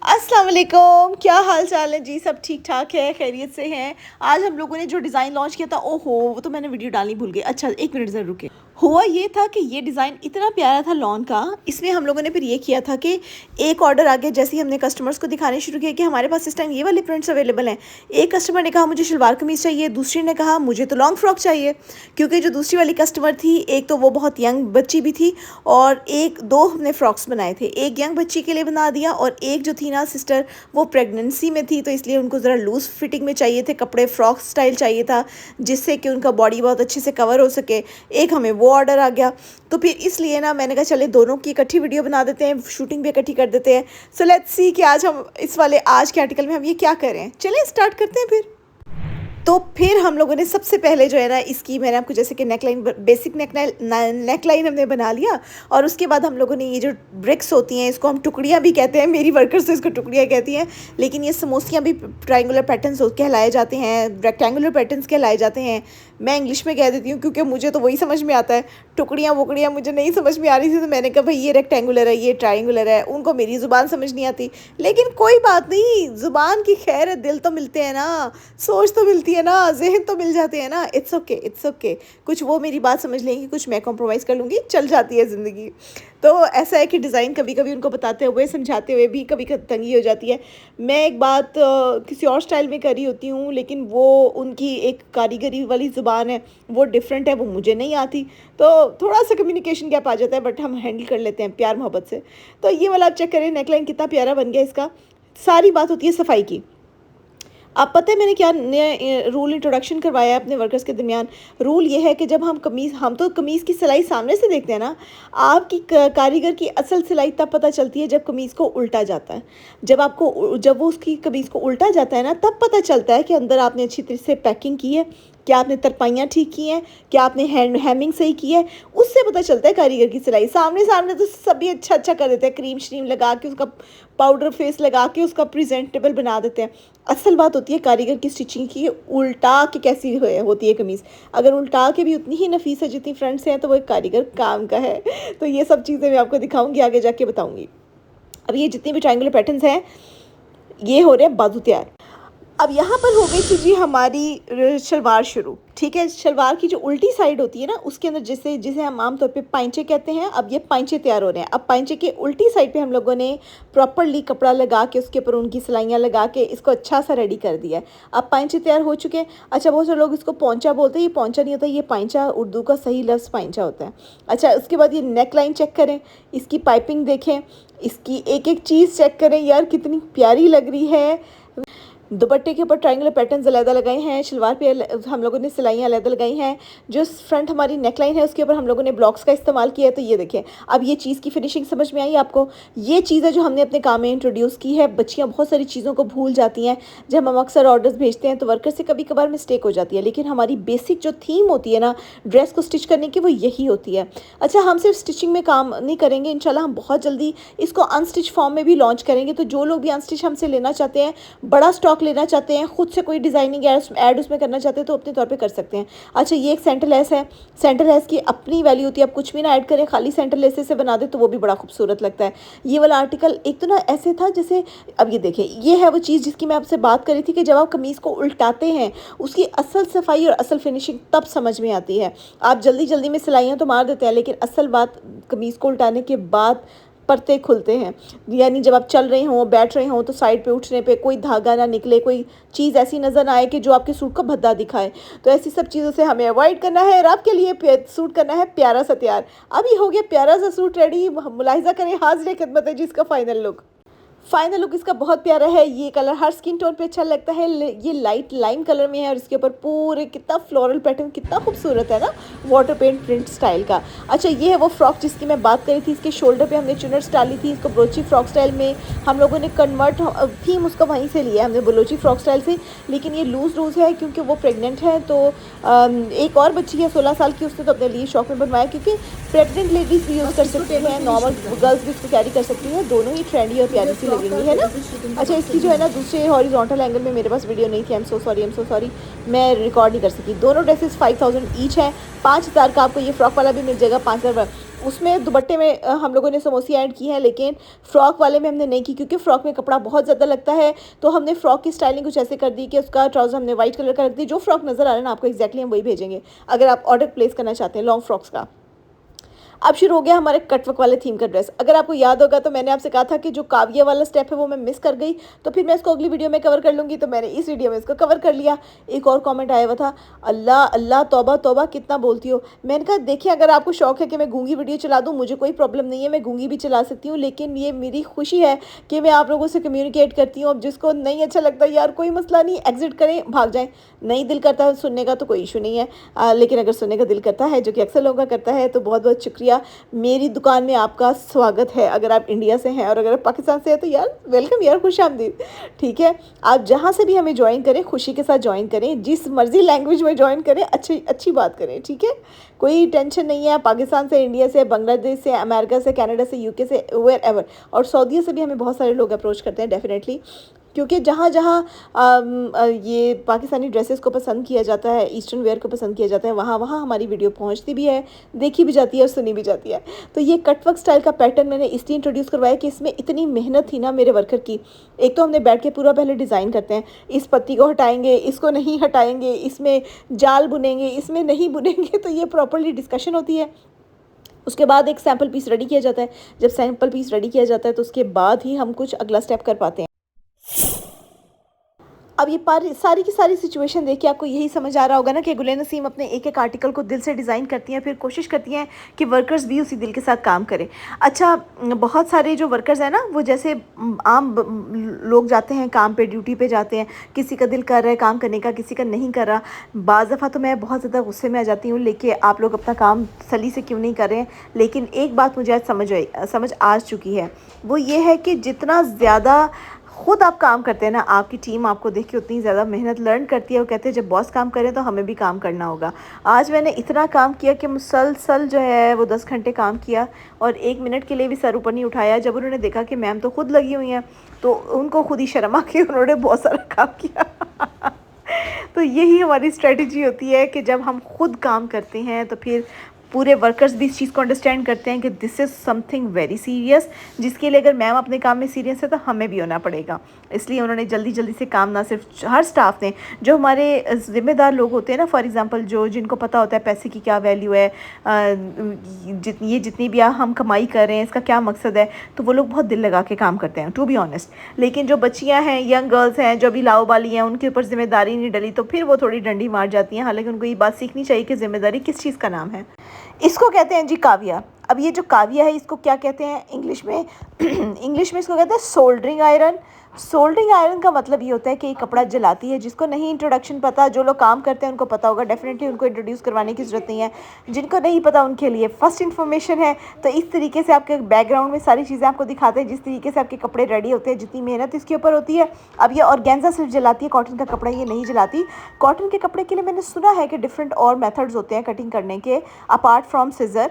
अस्सलाम वालेकुम, क्या हाल चाल है जी। सब ठीक ठाक है, खैरियत से हैं। आज हम लोगों ने जो डिज़ाइन लॉन्च किया था, ओहो वो तो मैंने वीडियो डालनी भूल गई। अच्छा एक मिनट ज़रा रुके। हुआ ये था कि ये डिज़ाइन इतना प्यारा था लॉन का, इसमें हम लोगों ने फिर ये किया था कि एक ऑर्डर आ गया। जैसे ही हमने कस्टमर्स को दिखाने शुरू किया कि हमारे पास इस टाइम ये वाले प्रिंट्स अवेलेबल हैं। एक कस्टमर ने कहा मुझे शलवार कमीज़ चाहिए, दूसरी ने कहा मुझे तो लॉन्ग फ्रॉक चाहिए। क्योंकि जो दूसरी वाली कस्टमर थी, एक तो वो बहुत यंग बच्ची भी थी और एक दो हमने फ्रॉक्स बनाए थे। एक यंग बच्ची के लिए बना दिया और एक जो थी ना सिस्टर, वो प्रेगनेंसी में थी, तो इसलिए उनको ज़रा लूज़ फिटिंग में चाहिए थे कपड़े, फ्रॉक स्टाइल चाहिए था जिससे कि उनका बॉडी बहुत अच्छे से कवर हो सके। एक हमें वो ऑर्डर आ गया, तो फिर इसलिए ना मैंने कहा चले दोनों की इकट्ठी वीडियो बना देते हैं, शूटिंग भी इकट्ठी कर देते हैं। सो लेट्स सी कि आज हम इस वाले आज के आर्टिकल में हम ये क्या करें। चलें स्टार्ट करते हैं फिर। तो फिर हम लोगों ने सबसे पहले जो है ना, इसकी मैंने आपको जैसे कि नेकलाइन, बेसिक नेकलाइन हमने बना लिया। और उसके बाद हम लोगों ने ये जो ब्रिक्स होती हैं, इसको हम टुकड़ियाँ भी कहते हैं, मेरी वर्कर्स तो इसको टुकड़ियाँ कहती हैं, लेकिन ये समोसियाँ भी ट्रायंगुलर पैटर्न्स कहलाए जाते हैं, रेक्टेंगुलर पैटर्न्स कहलाए जाते हैं। मैं इंग्लिश में कह देती हूँ क्योंकि मुझे तो वही समझ में आता है, टुकड़ियाँ वुकड़ियाँ मुझे नहीं समझ में आ रही थी। तो मैंने कहा भाई ये रेक्टेंगुलर है, ये ट्रायंगुलर है। उनको मेरी ज़ुबान समझ नहीं आती, लेकिन कोई बात नहीं, ज़ुबान की खैर है, दिल तो मिलते हैं ना, सोच तो मिलती है ना, जहन तो मिल जाते हैं ना। It's okay, it's okay. कुछ वो मेरी बात समझ लेंगी, कुछ मैं कॉम्प्रोमाइज़ कर लूँगी, चल जाती है ज़िंदगी। तो ऐसा है कि डिज़ाइन कभी कभी उनको बताते हुए, समझाते हुए भी कभी तंगी हो जाती है। मैं एक बात किसी और स्टाइल में कर रही होती हूँ, लेकिन वो उनकी एक कारीगरी वाली ज़ुबान है, वो डिफरेंट है, वो मुझे नहीं आती। तो थोड़ा सा कम्युनिकेशन गैप आ जाता है, बट हम हैंडल कर लेते हैं प्यार मोहब्बत से। तो ये वाला आप चेक करें, नेकलाइन कितना प्यारा बन गया इसका। सारी बात होती है सफाई की। आप पता है मैंने क्या नया रूल इंट्रोडक्शन करवाया है अपने वर्कर्स के दरमियान। रूल ये है कि जब हम तो कमीज़ की सिलाई सामने से देखते हैं ना, आपकी कारीगर की असल सिलाई तब पता चलती है जब कमीज़ को उल्टा जाता है। जब वो उसकी कमीज़ को उल्टा जाता है ना, तब पता चलता है कि अंदर आपने अच्छी तरह से पैकिंग की है, क्या आपने तरपाइयाँ ठीक की हैं, क्या आपने हेमिंग सही की है। उससे पता चलता है कारीगर की सिलाई। सामने सामने तो सभी अच्छा अच्छा कर देते हैं, क्रीम श्रीम लगा के, उसका पाउडर फेस लगा के उसका प्रेजेंटेबल बना देते हैं। असल बात होती है कारीगर की स्टिचिंग की, उल्टा के कैसी होती है कमीज़। अगर उल्टा के भी उतनी ही नफीस है जितनी फ्रंट से है, तो वो एक कारीगर काम का है। तो ये सब चीज़ें मैं आपको दिखाऊंगी, आगे जाके बताऊंगी। अब ये जितनी भी ट्रायंगुलर पैटर्न्स हैं, ये हो रहे हैं बाजू तैयार। अब यहाँ पर हो गई थी जी हमारी शलवार शुरू। ठीक है, शलवार की जो उल्टी साइड होती है ना, उसके अंदर जिसे हम आमतौर पे पाइंचे कहते हैं, अब ये पाइंचे तैयार हो रहे हैं। अब पाइंचे के उल्टी साइड पे हम लोगों ने प्रॉपरली कपड़ा लगा के, उसके ऊपर उनकी सिलाइयाँ लगा के इसको अच्छा सा रेडी कर दिया है। अब पाइंचे तैयार हो चुके हैं। अच्छा, बहुत से लोग इसको पौंचा बोलते हैं, ये पौंचा नहीं होता, ये पाइंचा, उर्दू का सही लफ्ज़ पाइंचा होता है। अच्छा, उसके बाद ये नेक लाइन चेक करें, इसकी पाइपिंग देखें, इसकी एक एक चीज़ चेक करें, यार कितनी प्यारी लग रही है। दुपट्टे के ऊपर ट्रायंगुलर पैटर्न्स अलग लगाए हैं, शलवार पे हम लोगों ने सिलाइयाँ अलग लगाई हैं। जो फ्रंट हमारी नेकलाइन है उसके ऊपर हम लोगों ने ब्लॉक्स का इस्तेमाल किया है। तो ये देखें, अब ये चीज़ की फिनिशिंग समझ में आई आपको। ये चीज़ है जो हमने अपने काम में इंट्रोड्यूस की है। बच्चियाँ बहुत सारी चीज़ों को भूल जाती हैं। जब हम अक्सर ऑर्डर्स भेजते हैं तो वर्कर से कभी कभार मिस्टेक हो जाती है, लेकिन हमारी बेसिक जो थीम होती है ना ड्रेस को स्टिच करने की, वो यही होती है। अच्छा, हम सिर्फ स्टिचिंग में काम नहीं करेंगे, इंशाल्लाह हम बहुत जल्दी इसको अनस्टिच फॉर्म में भी लॉन्च करेंगे। तो जो लोग भी अनस्टिच हमसे लेना चाहते हैं, बड़ा स्टॉक लेना चाहते हैं, खुद से कोई डिज़ाइनिंग ऐड उसमें करना चाहते हैं, तो अपने तौर पे कर सकते हैं। अच्छा, ये एक सेंटर लेस है। सेंटर लेस की अपनी वैल्यू होती है, आप कुछ भी ना ऐड करें, खाली सेंटर लेस से बना दे तो वो भी बड़ा खूबसूरत लगता है। ये वाला आर्टिकल एक तो ना ऐसे था जैसे, अब ये देखें, ये है वो चीज़ जिसकी मैं आपसे बात कर रही थी कि जब आप कमीज़ को उल्टाते हैं, उसकी असल सफाई और असल फिनिशिंग तब समझ में आती है। आप जल्दी जल्दी में सिलाइयाँ तो मार देते हैं, लेकिन असल बात कमीज़ को उल्टाने के बाद परते खुलते हैं। यानी जब आप चल रहे हों, बैठ रहे हों, तो साइड पे उठने पे कोई धागा ना निकले, कोई चीज़ ऐसी नज़र ना आए कि जो आपके सूट को भद्दा दिखाए। तो ऐसी सब चीज़ों से हमें अवॉइड करना है और आपके लिए सूट करना है प्यारा सा तैयार। अभी हो गया प्यारा सा सूट रेडी। मुलाहिजा करें, हाजिर खिदमत है जिसका फाइनल लुक इसका बहुत प्यारा है। ये कलर हर स्किन टोन पे अच्छा लगता है। ये लाइट लाइम कलर में है और इसके ऊपर पूरे कितना फ्लोरल पैटर्न, कितना खूबसूरत है ना, वाटर पेंट प्रिंट स्टाइल का। अच्छा, ये है वो फ्रॉक जिसकी मैं बात करी थी। इसके शोल्डर पे हमने चुनट्स डाली थी। इसको ब्रोची फ्रॉक स्टाइल में हम लोगों ने कन्वर्ट, थीम उसका वहीं से लिया हमने, बलोची फ्रॉक स्टाइल से। लेकिन ये लूज़ है क्योंकि वो प्रेगनेंट है। तो एक और बच्ची है 16 साल की, उसने तो अपने लिए शौक में बनवाया, क्योंकि प्रेगनेंट लेडीज़ भी यूज़ कर सकते हैं, नॉर्मल गर्ल्स भी इसको कैरी कर सकती हैं, दोनों ही ट्रेंडी और प्यारी सी लगेंगी, है ना। अच्छा, इसकी जो है ना दूसरे हॉरिजॉन्टल एंगल में मेरे पास वीडियो नहीं थी, आई एम सो सॉरी, मैं रिकॉर्ड नहीं कर सकी। दोनों ड्रेसेस 5000 ईच है। 5000 का आपको ये फ्रॉक वाला भी मिल जाएगा, 5000 उसमें दुपट्टे में हम लोगों ने समोसी ऐड की हैं, लेकिन फ़्रॉक वाले में हमने नहीं की क्योंकि फ़्रॉक में कपड़ा बहुत ज़्यादा लगता है। तो हमने फ़्रॉक की स्टाइलिंग कुछ ऐसे कर दी कि उसका ट्राउज़र हमने वाइट कलर का रख दी। जो फ़्रॉक नज़र आ रहा है ना आपको एग्जैक्टली हम वही भेजेंगे, अगर आप ऑर्डर प्लेस करना चाहते हैं लॉन्ग फ्रॉक्स का। अब शुरू हो गया हमारे कटवर्क वाले थीम का ड्रेस। अगर आपको याद होगा तो मैंने आपसे कहा था कि जो काव्या वाला स्टेप है वो मैं मिस कर गई, तो फिर मैं इसको अगली वीडियो में कवर कर लूँगी, तो मैंने इस वीडियो में इसको कवर कर लिया। एक और कमेंट आया हुआ था, अल्लाह अल्लाह तौबा तौबा कितना बोलती हो। मैंने कहा देखिए, अगर आपको शौक है कि मैं गूंगी वीडियो चला दूँ, मुझे कोई प्रॉब्लम नहीं है, मैं गूंगी भी चला सकती हूँ, लेकिन ये मेरी खुशी है कि मैं आप लोगों से कम्युनिकेट करती हूँ। अब जिसको नहीं अच्छा लगता यार कोई मसला नहीं, एग्जिट करें, भाग जाएँ। नहीं दिल करता है सुनने का तो कोई इशू नहीं है, लेकिन अगर सुनने का दिल करता है, जो कि अक्सर लोगों का करता है, तो बहुत बहुत शुक्रिया। मेरी दुकान में आपका स्वागत है। अगर आप इंडिया से हैं और अगर आप पाकिस्तान से हैं तो यार वेलकम यार, खुशामदीद। ठीक है, आप जहाँ से भी हमें ज्वाइन करें खुशी के साथ ज्वाइन करें, जिस मर्जी लैंग्वेज में ज्वाइन करें, अच्छी अच्छी बात करें। ठीक है, कोई टेंशन नहीं है। पाकिस्तान से, इंडिया से, बांग्लादेश से, अमेरिका से, कनाडा से, यूके से, वेयर एवर, और सऊदीया से भी हमें बहुत सारे लोग अप्रोच करते हैं डेफिनेटली, क्योंकि जहाँ जहाँ ये पाकिस्तानी ड्रेसेस को पसंद किया जाता है, ईस्टर्न वेयर को पसंद किया जाता है, वहाँ वहाँ हमारी वीडियो पहुँचती भी है, देखी भी जाती है और सुनी भी जाती है। तो ये कटवर्क स्टाइल का पैटर्न मैंने इसलिए इंट्रोड्यूस करवाया कि इसमें इतनी मेहनत थी ना मेरे वर्कर की। एक तो हमने बैठ के पूरा पहले डिज़ाइन करते हैं, इस पत्ती को हटाएंगे, इसको नहीं हटाएंगे, इसमें जाल बुनेंगे, इसमें नहीं बुनेंगे, तो ये प्रॉपरली डिस्कशन होती है। उसके बाद एक सैम्पल पीस रेडी किया जाता है। जब सैम्पल पीस रेडी किया जाता है तो उसके बाद ही हम कुछ अगला स्टेप कर पाते हैं। अब ये सारी की सारी सिचुएशन देख के आपको यही समझ आ रहा होगा ना कि गुल नसीम अपने एक एक आर्टिकल को दिल से डिज़ाइन करती हैं, फिर कोशिश करती हैं कि वर्कर्स भी उसी दिल के साथ काम करें। अच्छा, बहुत सारे जो वर्कर्स हैं ना, वो जैसे आम लोग जाते हैं काम पे, ड्यूटी पे जाते हैं, किसी का दिल कर रहा है काम करने का, किसी का नहीं कर रहा। बाज़ दफ़ा तो मैं बहुत ज़्यादा गुस्से में आ जाती हूँ लेके आप लोग अपना काम सली से क्यों नहीं कर रहे हैं। लेकिन एक बात मुझे आज समझ आ चुकी है, वो ये है कि जितना ज़्यादा खुद आप काम करते हैं ना, आपकी टीम आपको देख के उतनी ज़्यादा मेहनत लर्न करती है। वो कहते हैं जब बॉस काम करें तो हमें भी काम करना होगा। आज मैंने इतना काम किया कि मुसलसल जो है वो 10 घंटे काम किया और 1 मिनट के लिए भी सर ऊपर नहीं उठाया। जब उन्होंने देखा कि मैम तो खुद लगी हुई हैं, तो उनको खुद ही शर्म आ के उन्होंने बहुत सारा काम किया। तो यही हमारी स्ट्रेटजी होती है कि जब हम खुद काम करते हैं तो फिर पूरे वर्कर्स भी इस चीज़ को अंडरस्टैंड करते हैं कि this is something very serious, जिसके लिए अगर मैम अपने काम में सीरियस है तो हमें भी होना पड़ेगा। इसलिए उन्होंने जल्दी जल्दी से काम, ना सिर्फ हर स्टाफ ने, जो हमारे ज़िम्मेदार लोग होते हैं ना, फॉर एग्जांपल जिनको पता होता है पैसे की क्या वैल्यू है, जितनी भी हम कमाई कर रहे हैं इसका क्या मकसद है, तो वो लोग बहुत दिल लगा के काम करते हैं, टू बी ऑनेस्ट। लेकिन जो बच्चियाँ हैं, यंग गर्ल्स हैं, जो अभी लाओबाली हैं, उनके ऊपर जिम्मेदारी नहीं डली तो फिर वो थोड़ी डंडी मार जाती हैं। हालांकि उनको ये बात सीखनी चाहिए कि ज़िम्मेदारी किस चीज़ का नाम है। इसको कहते हैं जी काव्या। अब ये जो काव्या है इसको क्या कहते हैं इंग्लिश में? इंग्लिश में इसको कहते हैं सोल्डरिंग आयरन। सोल्डरिंग आयरन का मतलब ये होता है कि ये कपड़ा जलाती है। जिसको नहीं इंट्रोडक्शन पता, जो लोग काम करते हैं उनको पता होगा, डेफिनेटली उनको इंट्रोड्यूस करवाने की ज़रूरत नहीं है। जिनको नहीं पता उनके लिए फर्स्ट इन्फॉर्मेशन है। तो इस तरीके से आपके बैकग्राउंड में सारी चीज़ें आपको दिखाते हैं, जिस तरीके से आपके कपड़े रेडी होते हैं, जितनी मेहनत इसके ऊपर होती है। अब ये ऑर्गेन्जा सिर्फ जलाती है, कॉटन का कपड़ा ये नहीं जलाती। कॉटन के कपड़े के लिए मैंने सुना है कि डिफरेंट और मेथड्स होते हैं कटिंग करने के, अपार्ट फ्रॉम सिजर,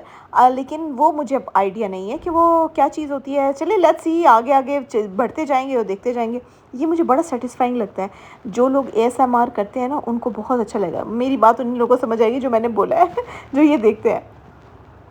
लेकिन वो मुझे आइडिया नहीं है कि वो क्या चीज़ होती है। चलिए लेट्स सी, आगे आगे बढ़ते जाएंगे और देखते जाएंगे। ये मुझे बड़ा सेटिस्फाइंग लगता है। जो लोग ASMR करते हैं ना उनको बहुत अच्छा लगेगा। मेरी बात उन लोगों को समझ आएगी जो मैंने बोला है, जो ये देखते हैं।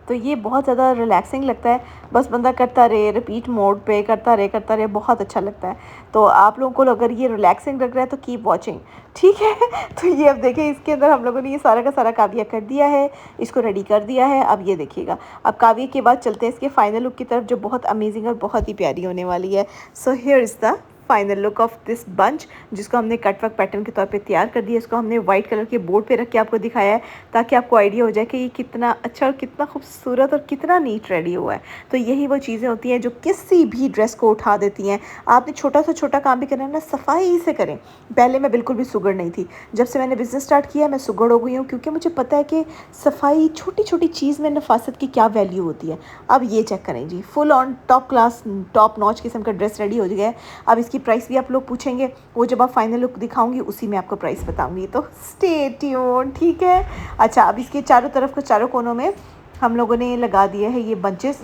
तो ये बहुत ज़्यादा रिलैक्सिंग लगता है। बस बंदा करता रहे, रिपीट मोड पे करता रहे, बहुत अच्छा लगता है। तो आप लोगों को अगर ये रिलैक्सिंग लग रहा है तो कीप वॉचिंग, ठीक है। तो ये अब देखें, इसके अंदर हम लोगों ने ये सारा का सारा काव्या कर दिया है, इसको रेडी कर दिया है। अब ये देखिएगा, अब काव्या के बाद चलते हैं इसके फाइनल लुक की तरफ, जो बहुत अमेजिंग और बहुत ही प्यारी होने वाली है। So here is the final look of this bunch, जिसको हमने कटवर्क पैटर्न के तौर पे तैयार कर दिया। इसको हमने वाइट कलर के बोर्ड पे रख के आपको दिखाया है, ताकि आपको आइडिया हो जाए कि ये कितना अच्छा और कितना खूबसूरत और कितना नीट रेडी हुआ है। तो यही वो चीज़ें होती हैं जो किसी भी ड्रेस को उठा देती हैं। आपने छोटा से छोटा काम भी करना है ना, सफाई से करें। पहले मैं बिल्कुल भी सुगड़ नहीं थी, जब से मैंने बिज़नेस स्टार्ट किया मैं सुगड़ हो गई हूँ, क्योंकि मुझे पता है कि सफाई, छोटी छोटी चीज़ में नफासत की क्या वैल्यू होती है। अब ये चेक करें जी, full on top class, top notch किस्म का ड्रेस रेडी हो गया है। अब इसकी प्राइस भी आप लोग पूछेंगे, वो जब आप फाइनल लुक दिखाऊंगी उसी में आपको प्राइस बताऊंगी, तो स्टे ट्यून, ठीक है। अच्छा, अब इसके चारों तरफ को, चारों कोनों में हम लोगों ने लगा दिया है ये बंचेस।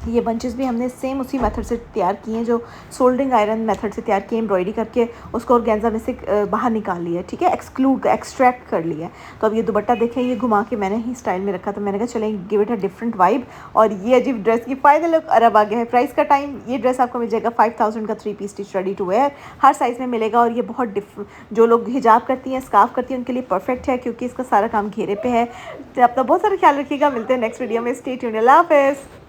ये बंचेस भी हमने सेम उसी मेथड से तैयार किए हैं, जो सोल्डरिंग आयरन मेथड से तैयार किए, एम्ब्रॉयडरी करके उसको ऑर्गेन्जा में से बाहर निकाल लिया है, ठीक है, एक्सट्रैक्ट कर लिया है। तो अब ये दुपट्टा देखें, ये घुमा के मैंने ही स्टाइल में रखा, तो मैंने कहा चलें give it a different vibe. और ये अजीब ड्रेस की फाइनल लुक अरब आ गया है। प्राइस का टाइम, ये ड्रेस आपको मिल जाएगा 5000 का 3 piece stitch ready to wear, हर साइज़ में मिलेगा। और ये बहुत जो लोग हिजाब करती हैं, स्कार्फ करती हैं, उनके लिए परफेक्ट है, क्योंकि इसका सारा काम घेरे पे है। तो अपना बहुत सारा ख्याल रखिएगा, मिलते हैं नेक्स्ट वीडियो में। स्टे ट्यून्ड, अल्लाह हाफ़िज़।